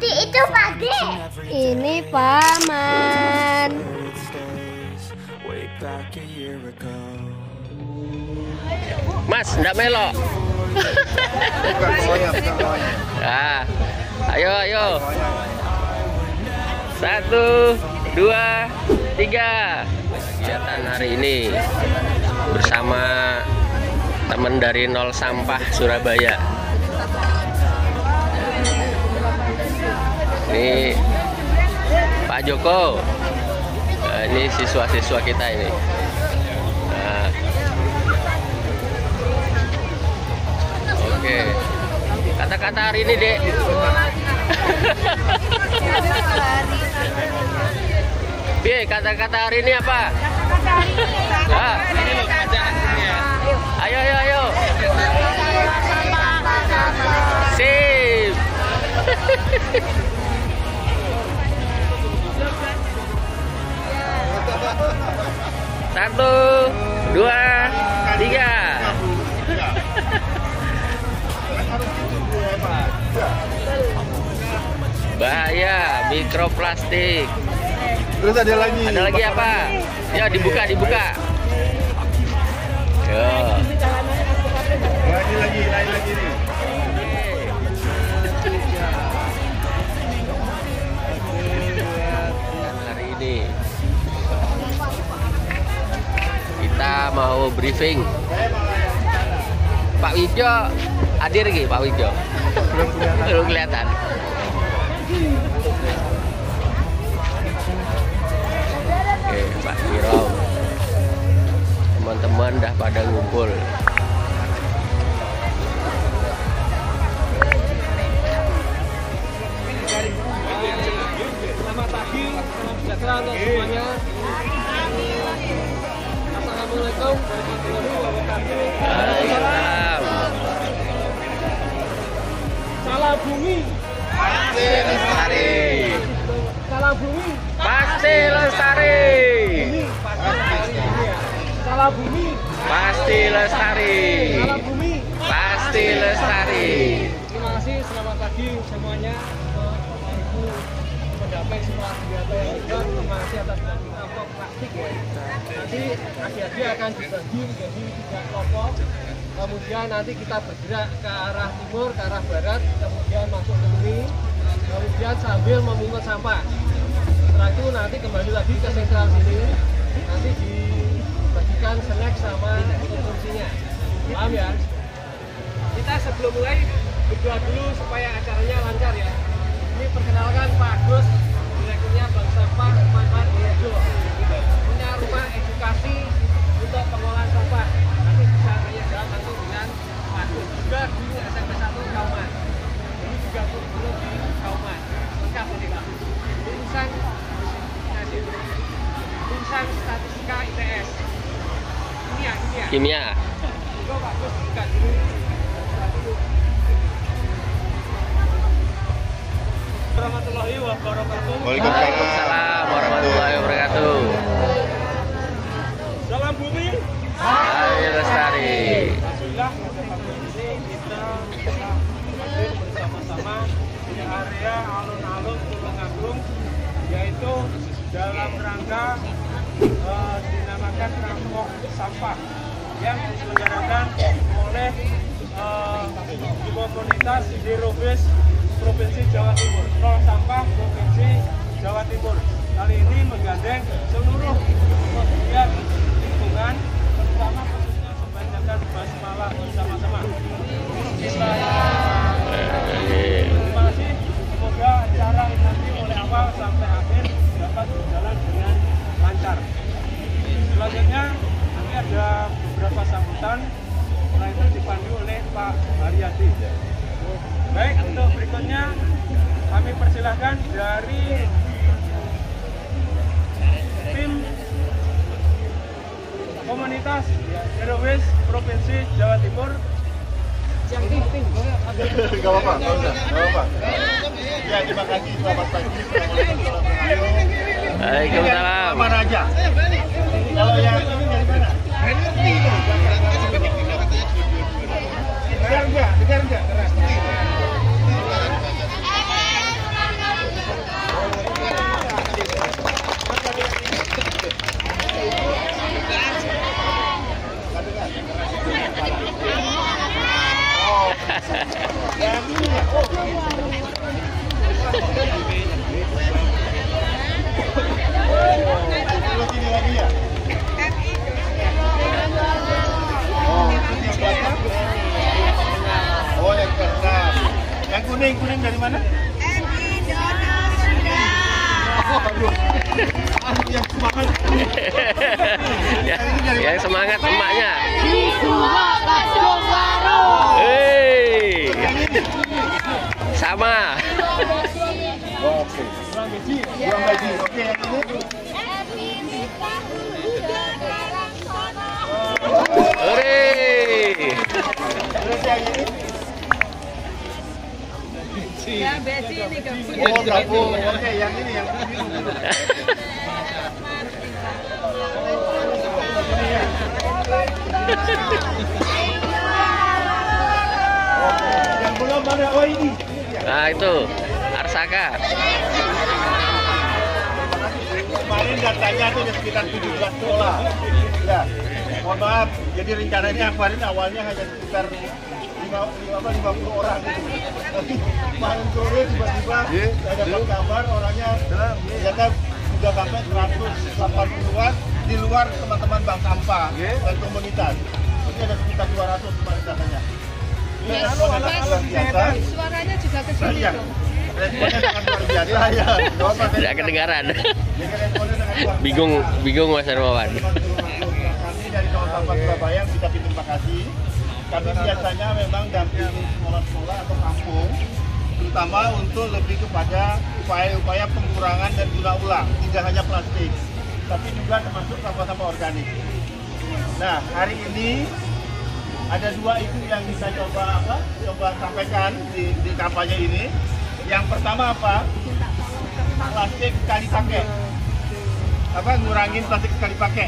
Itu pagi. Ini paman. Mas, ndak melok. Nah, ayo. 1, 2, 3. Kegiatan hari ini bersama teman dari Nol Sampah Surabaya. Ini Pak Joko. Nah, ini siswa-siswa kita ini. Nah. Oke. Kata-kata hari ini, Dek. Bi, kata-kata hari ini apa? Ah. Ayo. Sip. 1, 2, 3. Bahaya mikroplastik. Terus ada lagi. Ada lagi apa? Ya, dibuka. Yo. Lagi nih. Hari ini kita mau briefing. Pak Wijo hadir nggih, Pak Wijo? Belum kelihatan. Oke, Pak Wiro. Teman-teman dah pada ngumpul. Selamat pagi, salam sejahtera untuk semuanya. Assalamualaikum warahmatullahi wabarakatuh. Waalaikumsalam. Salam bumi Pasti lestari. Salam bumi Pasti lestari. Salam bumi Pasti lestari. Salam bumi. Pasti lestari. Terima kasih, selamat pagi semuanya. Ibu pendamping sekolah kegiatan yang juga terima kasih atas bantuan amplop plastik ya. Nanti adik-adik akan dibagi menjadi 3 kelompok. Kemudian nanti kita bergerak ke arah timur, ke arah barat, kemudian masuk ke sini, kemudian sambil memungut sampah. Setelah itu nanti kembali lagi ke sentral sini, nanti dibagikan snack sama konsumsinya. Paham ya? Kita sebelum mulai berdoa dulu supaya acaranya lancar ya. Ini perkenalkan Pak Agus, direkturnya Bank Sampah Manfaat Boyojo. Punya rumah edukasi untuk pengolahan sampah. Nanti bisa tanya jawab langsung dengan Pak Agus. Juga guru SMP 1 Kauman. Ini juga guru di Kauman. Lengkap ini Pak. Lulusan statistika ITS. Kimia. Juga Pak Agus juga dulu. Warahmatullahi wabarakatuh. Waalaikumsalam warahmatullahi wabarakatuh. Salam bumi. Pasti lestari. Alhamdulillah pada pagi ini kita hadir bersama-sama di area alun-alun Tulungagung, yaitu dalam rangka dinamakan rampok sampah yang diselenggarakan oleh komunitas Zero Waste Provinsi Jawa Timur, Nol Sampah Provinsi Jawa Timur. Kali ini menggandeng seluruh pegiat lingkungan, terutama khususnya Sembanjakan Basmala bersama-sama. Terima kasih. Semoga acara nanti mulai awal sampai akhir dapat berjalan dengan lancar. Selanjutnya nanti ada beberapa sambutan, setelah itu dipandu oleh Pak Haryadi. Baik, untuk berikutnya kami persilahkan dari tim komunitas Zero Waste Provinsi Jawa Timur. Yang tim. Gak apa-apa. Ya, terima kasih. Selamat pagi. Waalaikumsalam. Mana aja? Kalau yang ini dari mana? Dengar enggak? kuning dari mana? Aduh. Yang semangat. Yang semangat emaknya. Sama. Oke. Ruang gaji. Oke, yang ini. Hore. Terus yang ini. Ya, Besi ini gabung. Oh, gabung. Oke, yang ini yang biru. Yang belum mana? Oh, ini. Nah, itu Arsaka. Kemarin datanya itu ada sekitar 17 sekolah. Ya, mohon maaf. Jadi rencananya kemarin awalnya hanya sekitar 50 orang gitu. Tapi kemarin sore tiba-tiba saya dapat kabar orangnya ternyata sudah sampai 180-an di luar teman-teman bank sampah dan komunitas. Jadi ada sekitar 200 kemarin datanya. Ini responnya luar biasa. Suaranya juga ke sini. Iya. Responnya sangat luar biasa ya. Tidak kedengaran. Jadi responnya sangat luar biasa. Bingung Mas Hermawan. Kami dari Kawan Sampah Surabaya kita terima kasih. Kami biasanya memang dampingi sekolah-sekolah atau kampung, terutama untuk lebih kepada upaya-upaya pengurangan dan guna ulang, tidak hanya plastik, tapi juga termasuk sampah-sampah organik. Nah, hari ini ada dua isu yang kita coba sampaikan di kampanye ini. Yang pertama apa? Plastik sekali pakai. Ngurangin plastik sekali pakai.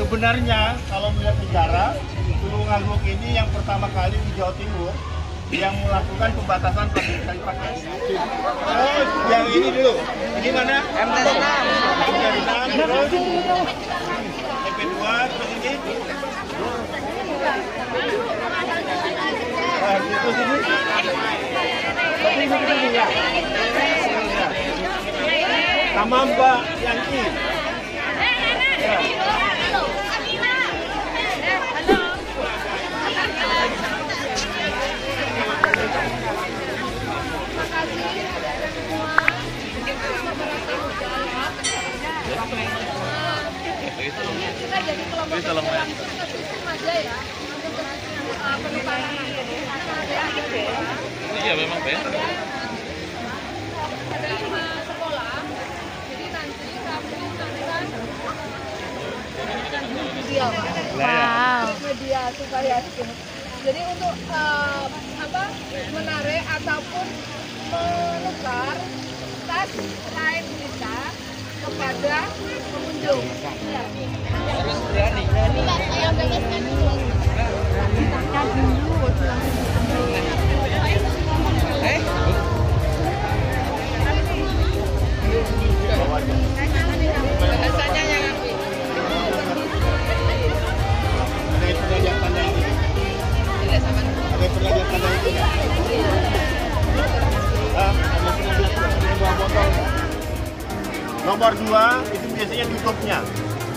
Sebenarnya kalau melihat sejarah, Tulungagung ini yang pertama kali di Jawa Timur yang melakukan pembatasan plastik sekali pakai. Terus yang ini dulu, ini mana? MT6. Terus MP2, terus ini. Terus ini. Tapi ini ya. Sama Mbak Yanti. Ya. Kita jadi kelompok aja ya untuk penukaran Iya memang benar. ada 5 sekolah, jadi nanti kami akan media media supaya jadi untuk menarik ataupun menukar tas lain kita kepada pengunjung. Harus berani. Bahasanya yang Nomor 2 itu biasanya tutupnya,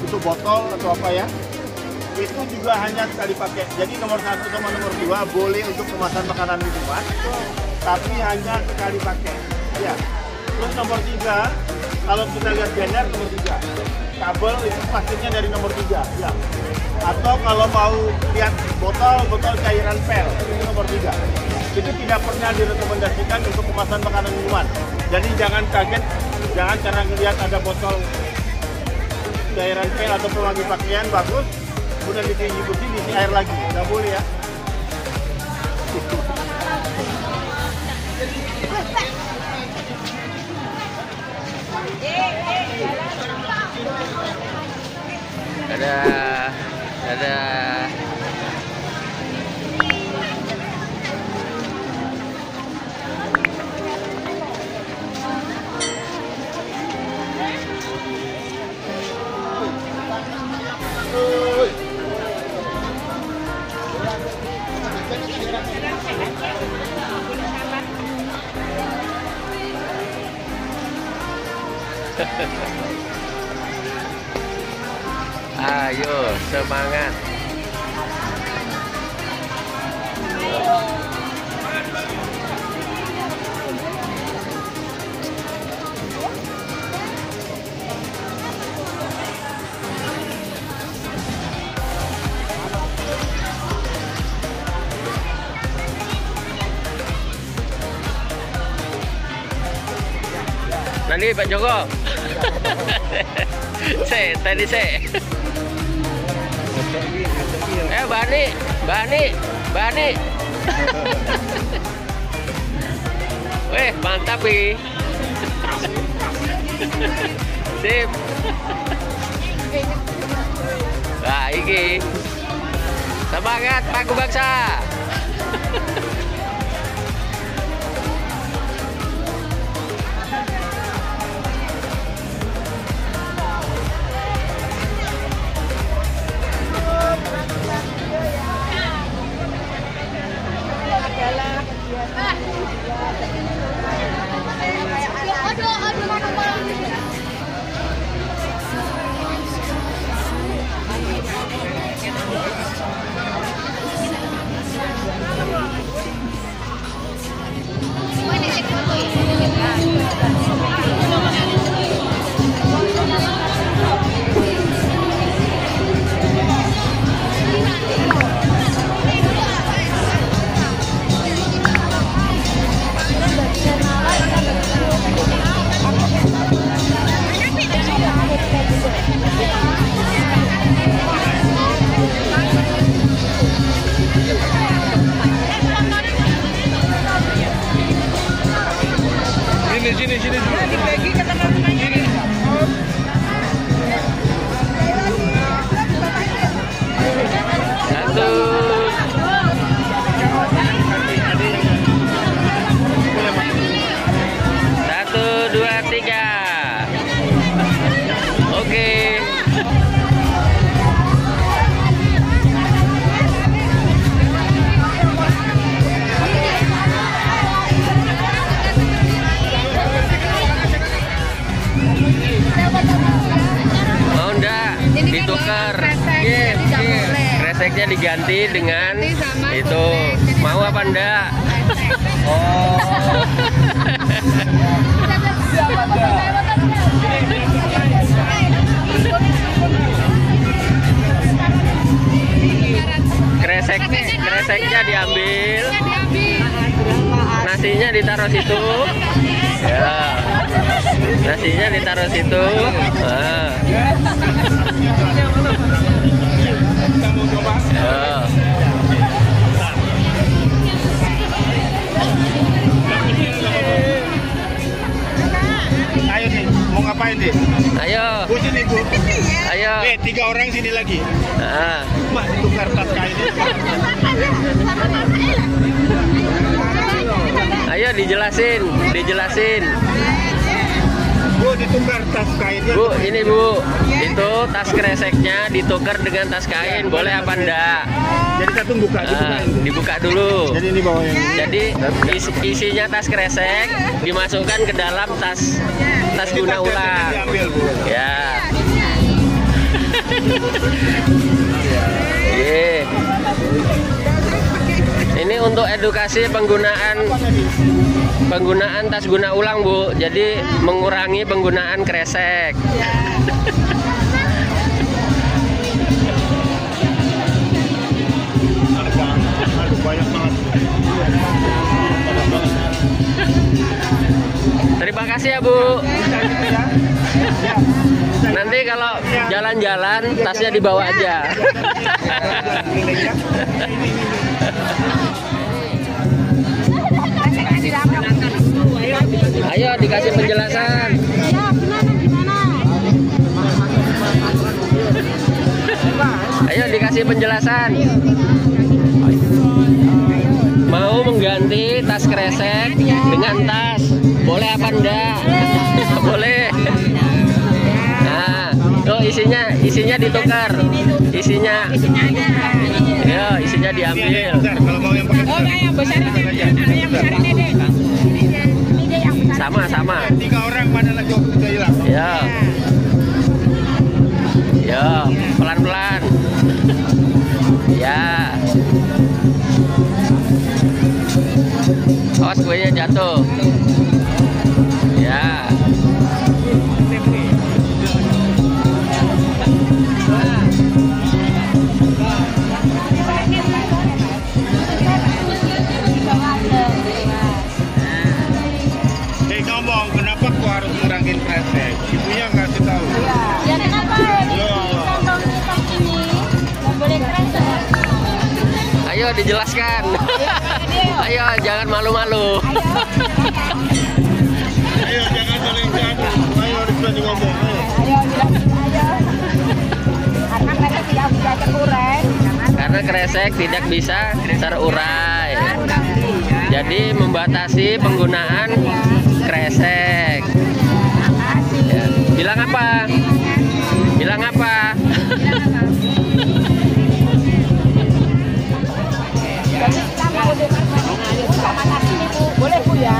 tutup botol atau apa ya, itu juga hanya sekali pakai. Jadi nomor 1 sama nomor 2 boleh untuk kemasan makanan minuman, tapi hanya sekali pakai. Ya. Terus nomor 3, kalau kita lihat banner nomor 3, kabel itu plastiknya dari nomor 3. Ya. Atau kalau mau lihat botol cairan pel itu nomor 3. Itu tidak pernah direkomendasikan untuk kemasan makanan minuman. Jadi jangan kaget, jangan karena ngelihat ada botol cairan pel atau pewangi pakaian bagus, kemudian diisi air lagi, nggak boleh ya. Ada. Ayo, semangat. Bani, Pak Joko. Tadi Bani. Weh, mantap nih. Sip. Nah, iki. Semangat Paku Bangsa. Sini. Dibagi ke teman-teman ini. Satu. Satu, dua, tiga. Oke. Mau ndak ditukar? Kreseknya diganti dengan itu. Mau apa ndak? Oh. Kreseknya diambil. Nasinya ditaruh situ. Ya. Nasinya ditaruh situ. Nah. Ya. Ayo nih, mau ngapain nih? Ayo. Bu sini Bu. Ayo. 3 orang sini lagi. Nah. Mak tukar tas kain. Ayo dijelasin. Bu, ditukar tas kainnya. Bu, ini Bu. Itu tas kreseknya ditukar dengan tas kain. Boleh apa enggak? Jadi kita tunggu buka, dibuka dulu. Jadi ini bawahnya. Jadi isinya tas kresek dimasukkan ke dalam tas guna ulang. Diambil, Bu. Ya. Ye. Ini untuk edukasi penggunaan tas guna ulang, Bu. Jadi mengurangi penggunaan kresek. Aduh, banyak banget. Terima kasih ya, Bu. Nanti kalau jalan-jalan tasnya dibawa aja. Ayo dikasih penjelasan. Ayo dikasih penjelasan. Mau mengganti tas kresek dengan tas, boleh apa enggak? Boleh. Nah, tuh isinya ditukar. Isinya diambil. Kalau mau yang pakai yang besar ini. Yang besar ini deh. Sama. 3 orang mana lagi sudah hilang. Ya, pelan-pelan. Ya. Awas kuenya jatuh. Ya. Ngomong, kenapa kau harus ngurangin kresek. Ibunya ngasih tahu. Ya kenapa ini Iya. kantong hitam ini nggak boleh kresek? Ayo dijelaskan. Ayo jangan malu-malu. Ayo jangan saling jatuh. Ayo harus berani ngomong. Ayo. Ayo jelasin aja. Karena mereka tidak bisa terurai. Karena kresek tidak bisa terurai. Jadi membatasi penggunaan kresek. Ya. Bilang apa? Bilang apa? Jadi kita mau sama nasi Bu. Boleh Bu ya?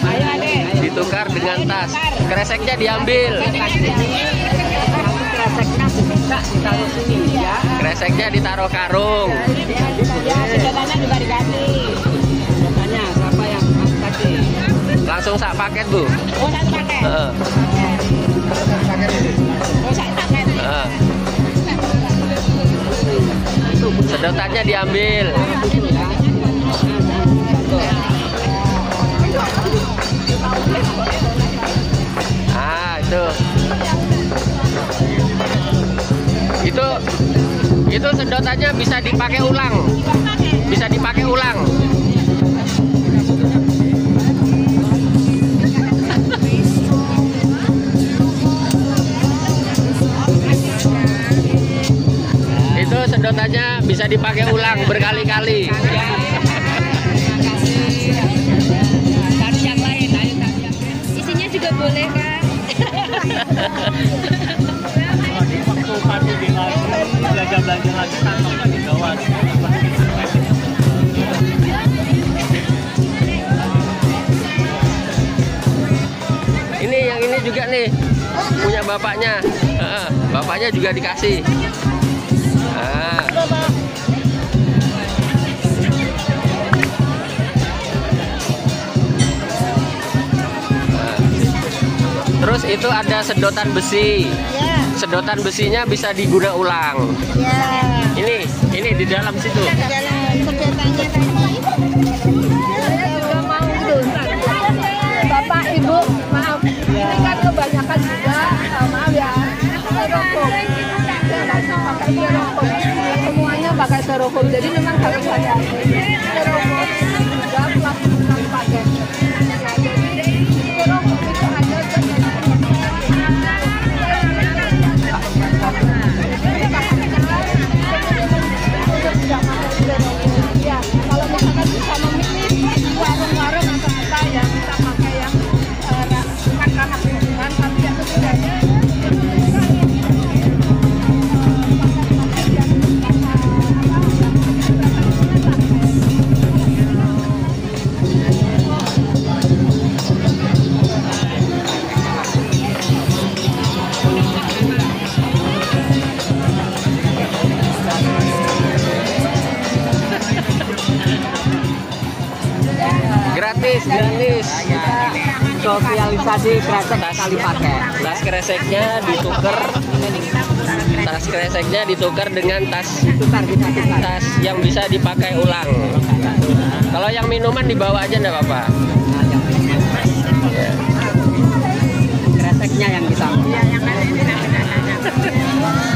Ayo adek. Ditukar dengan tas. Kreseknya diambil. Kreseknya bisa ditaruh sini ya. Kreseknya ditaruh karung. Ya, sedotannya juga diganti. Sedotannya siapa yang tadi? Langsung sak paket, Bu. Oh, satu paket. Heeh. Oh, satu paket. Heeh. Sedotannya diambil. Ah, itu sedotannya bisa dipakai ulang. Bisa dipakai ulang. Itu sedotannya bisa dipakai ulang berkali-kali. Cari yang lain, ayo cari yang lain. Isinya juga boleh kan? Waktu kami di lagi belanja lagi kantongnya di bawah. Ini yang ini juga nih punya bapaknya. Heeh, bapaknya juga dikasih. Ah. Terus itu ada sedotan besi. Sedotan besinya bisa diguna ulang. Ini di dalam situ. Bapak Ibu, maaf. Ini kan kebanyakan juga, maaf ya. Styrofoam. Pakai styrofoam. Semuanya pakai styrofoam. Jadi memang kalau saya styrofoam juga plastik yang pakai. Jadi styrofoam itu ada ya, kalau misalkan bisa memilih warung-warung atau apa ya kita pakai yang bukan ramah lingkungan tapi yang setidaknya Gratis. Sosialisasi kresek kali pakai. Tas kreseknya ditukar. Tas kreseknya ditukar dengan tas yang bisa dipakai ulang. Kalau yang minuman dibawa aja enggak apa-apa. Ya. Kreseknya yang kita.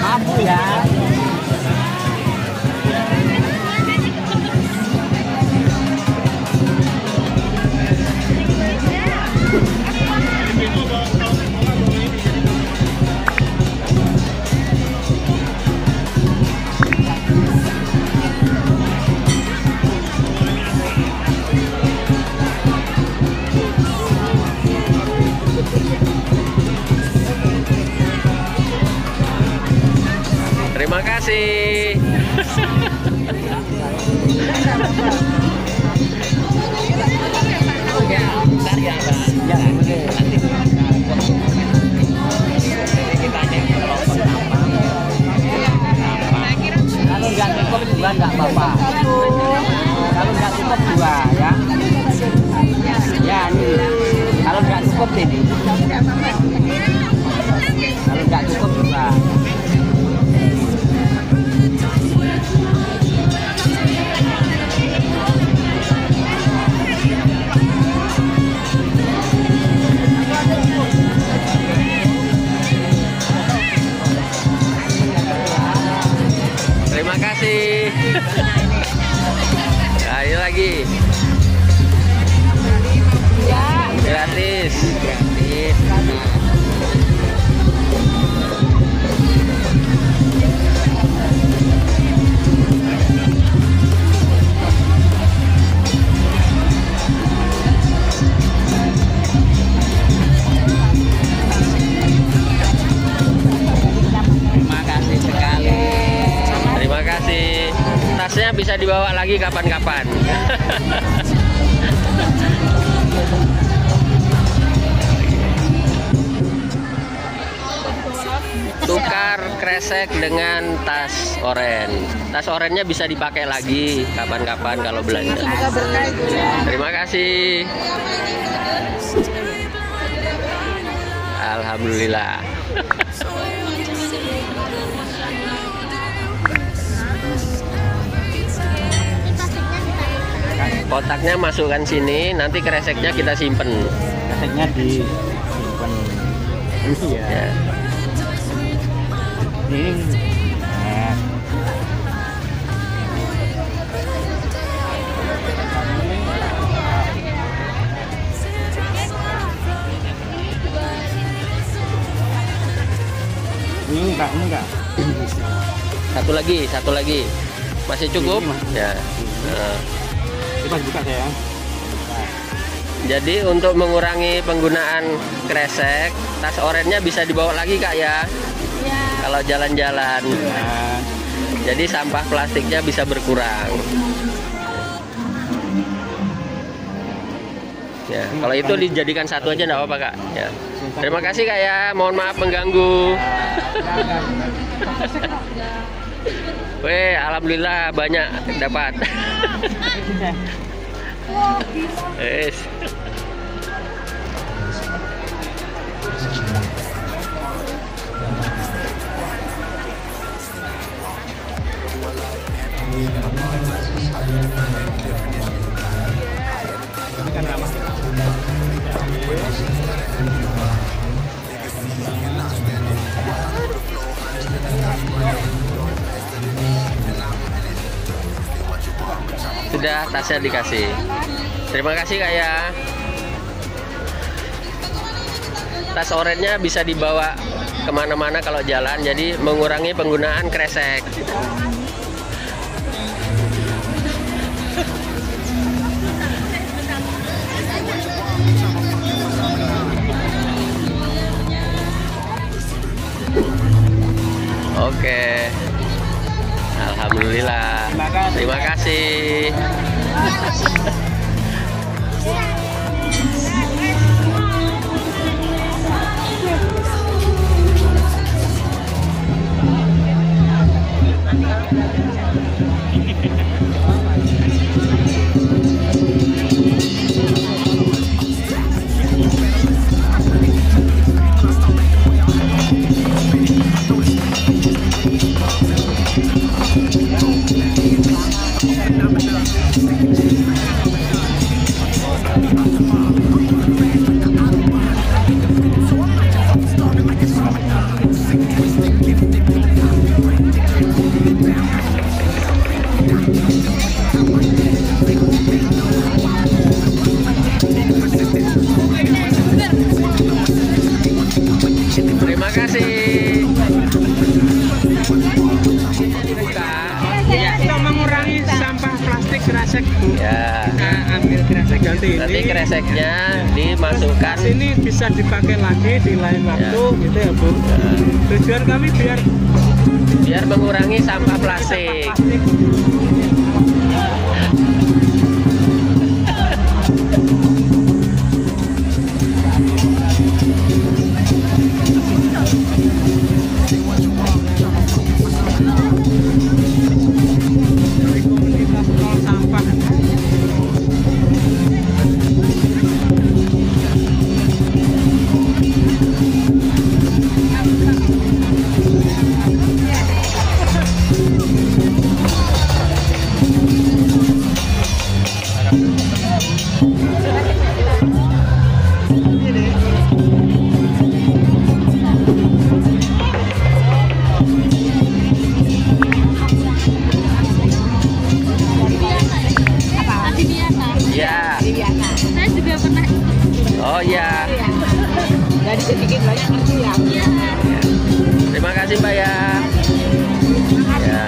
Maaf ya. Terima kasih. Kalau nggak cukup juga nggak apa-apa. Kalau nggak cukup dua ya. Ya ini. Kalau nggak cukup ini. Kalau nggak cukup dua. Gratis. Gratis. Terima kasih sekali. Terima kasih. Tasnya bisa dibawa lagi kapan-kapan. Tukar kresek dengan tas oren. Tas orennya bisa dipakai lagi kapan-kapan kalau belanja. Terima kasih. Alhamdulillah. Kotaknya masukkan sini, nanti kreseknya kita simpen. Kreseknya disimpan. Iya. Ya. Ini. Nah. Ini enggak. Satu lagi. Masih cukup? Ya. Nah. Coba buka sayang. Jadi untuk mengurangi penggunaan kresek, tas orennya bisa dibawa lagi Kak ya? Ya. Kalau jalan-jalan. Nah. Jadi sampah plastiknya bisa berkurang. Ya, kalau itu dijadikan satu aja enggak apa-apa Kak. Ya. Terima kasih Kak ya. Mohon maaf mengganggu. Weh, alhamdulillah banyak dapat. Yes. Sudah, tasnya dikasih. Terima kasih Kak ya. Tas orennya bisa dibawa kemana-mana kalau jalan, jadi mengurangi penggunaan kresek. Oke. Alhamdulillah. Terima kasih. Terima kasih. Ya, kita mengurangi sampah plastik kresek. Ya. Nah, ambil kresek ganti ini. Nanti kreseknya dimasukkan. Ini bisa dipakai lagi di lain waktu, gitu ya Bu. Tujuan kami Biar mengurangi sampah plastik. dari komunitas nol sampah. Ya. Saya juga pernah. Oh ya. sedikit banyak ngerti ya. Terima kasih Mbak ya. Ya.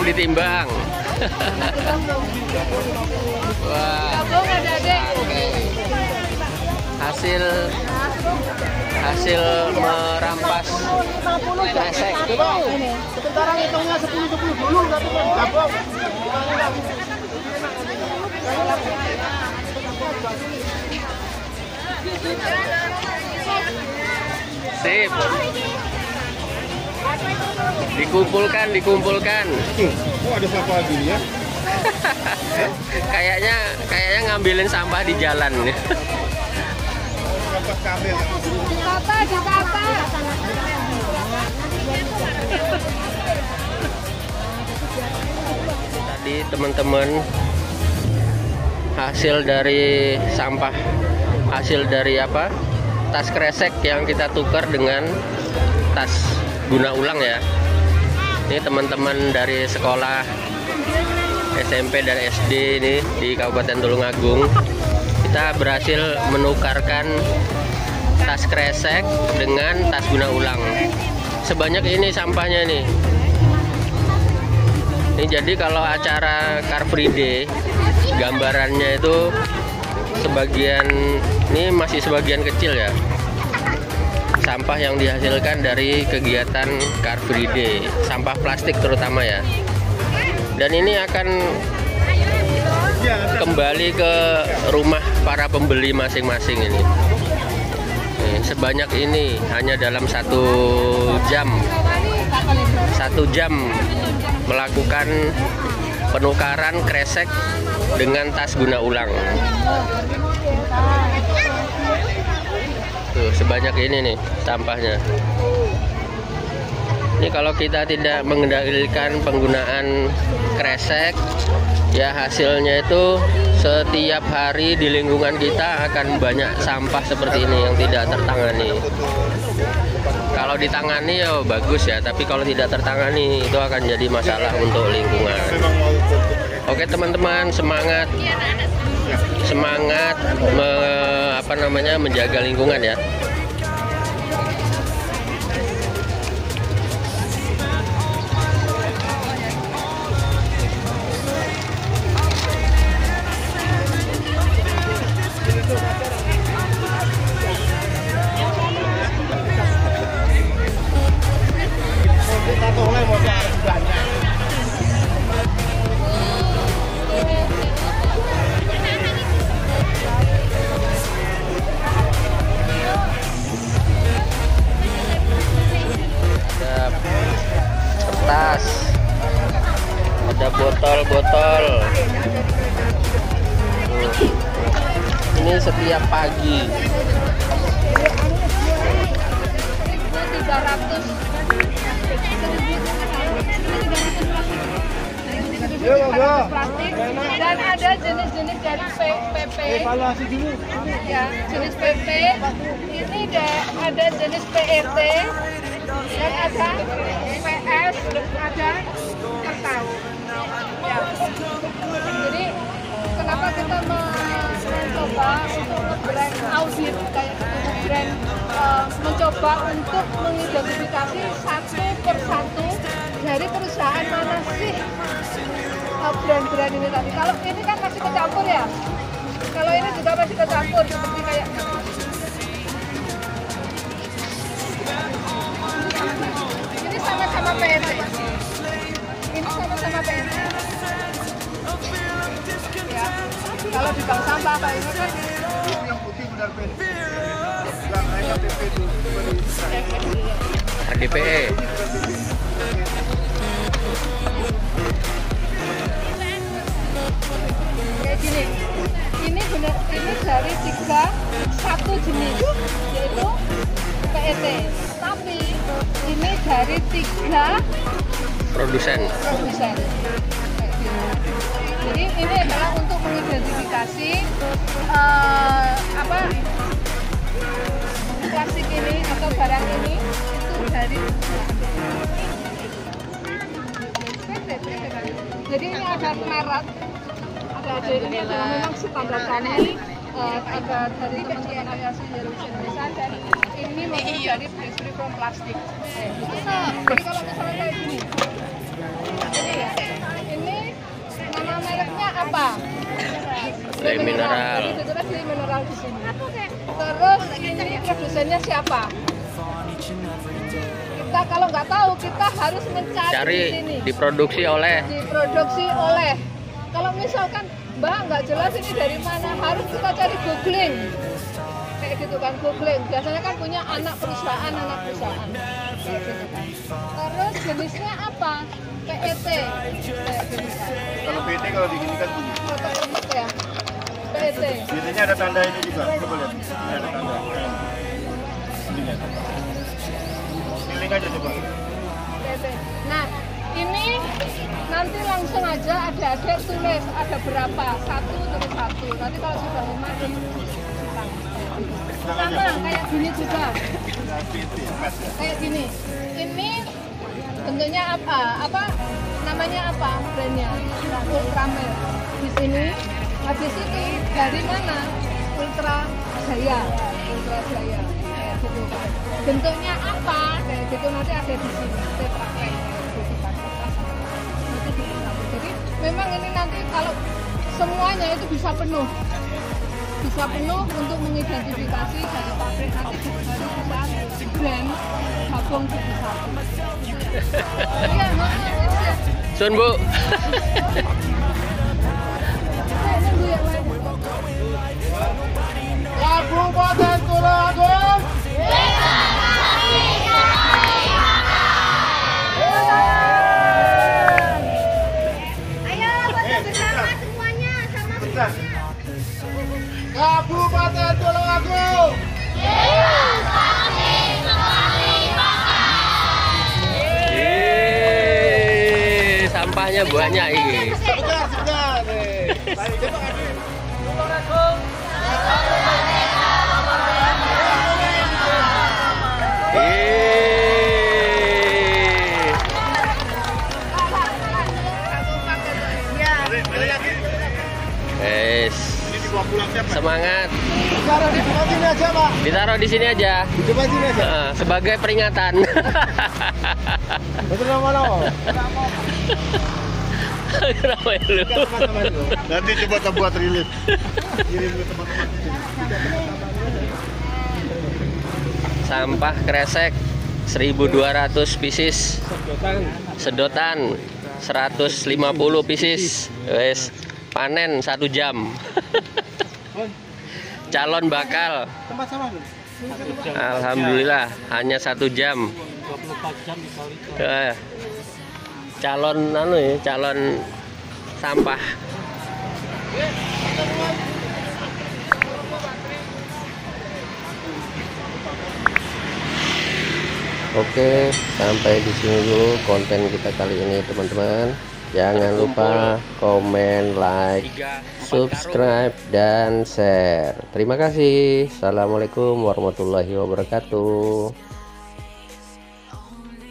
Ditimbang. Wah. Hasil merampas kresek. Sekarang hitungnya 10 dulu, tapi kan gabung. Sip. Dikumpulkan. Oh, ada sampah gini ya? Kayaknya ngambilin sampah di jalan. Sampah kabel. Dikata. Tadi teman-teman hasil dari apa? Tas kresek yang kita tukar dengan tas guna ulang ya. Ini teman-teman dari sekolah SMP dan SD ini di Kabupaten Tulungagung. Kita berhasil menukarkan tas kresek dengan tas guna ulang. Sebanyak ini sampahnya nih. Ini jadi kalau acara Car Free Day, gambarannya itu masih sebagian kecil ya. Sampah yang dihasilkan dari kegiatan Car Free Day, sampah plastik terutama ya. Dan ini akan kembali ke rumah para pembeli masing-masing ini. Sebanyak ini hanya dalam 1 jam melakukan penukaran kresek dengan tas guna ulang. Tuh, sebanyak ini nih sampahnya. Ini kalau kita tidak mengendalikan penggunaan kresek, ya hasilnya itu setiap hari di lingkungan kita akan banyak sampah seperti ini yang tidak tertangani. Kalau ditangani ya bagus ya, tapi kalau tidak tertangani itu akan jadi masalah untuk lingkungan. Oke teman-teman, semangat menjaga lingkungan ya. Kertas, ada botol-botol. Ini setiap pagi. 300 plastik dan ada jenis-jenis dari PP ya, jenis PP ini ada jenis PET dan ada PS, ada kertas ya. Jadi kenapa kita mencoba untuk nge-brand audit kayak brand mencoba untuk mengidentifikasi satu persatu dari perusahaan mana sih brand-brand ini tadi. Kalau ini kan masih kecampur ya. Kalau ini juga masih kecampur seperti kayak ini sama-sama PET. Ini sama-sama PET. Ya. Kalau di bank sampah kayak ini kan yang putih benar PET. Yang hanya PP itu RDPE. Kayak gini. Ini dari satu jenis yaitu PET. Tapi ini dari 3 Produsen. Kayak Jadi ini adalah untuk mengidentifikasi plastik ini atau barang ini itu dari jadi ini ada merek, ada ini adalah memang standar kami, ada dari teman-teman aliansi Indonesia dan ini memang dari free from plastik. Jadi kalau misalnya kayak gini, ini ya, ini nama mereknya apa? Dari mineral. Jadi terus di mineral di sini. Terus ini produsennya siapa? Kita kalau nggak tahu kita harus mencari di sini. Diproduksi oleh. Kalau misalkan Mbak nggak jelas ini dari mana, harus kita cari googling. Kayak gitu kan, googling. Biasanya kan punya anak perusahaan. Kayak gitu kan. Terus jenisnya apa? PET. Kayak gitu kan. Kalau PET kalau di sini kan bunyi. Ya. PET. Biasanya ada tanda ini juga. Coba lihat. Ini ada tanda. Ini lihat. Pilih aja coba. PET. Nah, ini nanti langsung aja ada tulis ada berapa, satu tulis satu. Nanti kalau sudah 5 dihitung. Sama kayak gini juga. Kayak gini. Ini bentuknya apa? Namanya apa? Brandnya Ultramel. Di sini, habis itu dari mana? Ultra Jaya. Kayak gitu. Bentuknya apa? Kayak gitu nanti ada di sini. Tetra Pak. Jadi memang ini nanti kalau semuanya itu bisa penuh untuk mengidentifikasi dari pabrik nanti baru bisa brand gabung jadi satu. Iya, Sun Bu. Kabupaten Tulungagung. Kabupaten Tulungagung. Sampahnya banyak ini. Sebentar. Semangat. Ditaruh di sini aja, Pak. Ditaruh di sini aja. Di depan sini aja. Sebagai peringatan. Betul nama-nama. Nanti coba kita buat rilis. Kirim ke teman-teman. Sampah kresek 1.200 pieces. Sedotan 150 pieces. Wes, panen 1 jam. Calon bakal. Alhamdulillah hanya 1 jam. 24 jam dikali. Calon sampah. Oke, sampai di sini dulu konten kita kali ini, teman-teman. Jangan lupa komen, like, subscribe, dan share. Terima kasih. Assalamualaikum warahmatullahi wabarakatuh.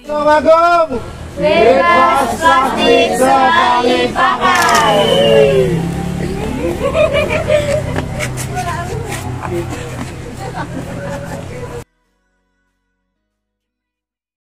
Tulungagung, bebas plastik sekali pakai.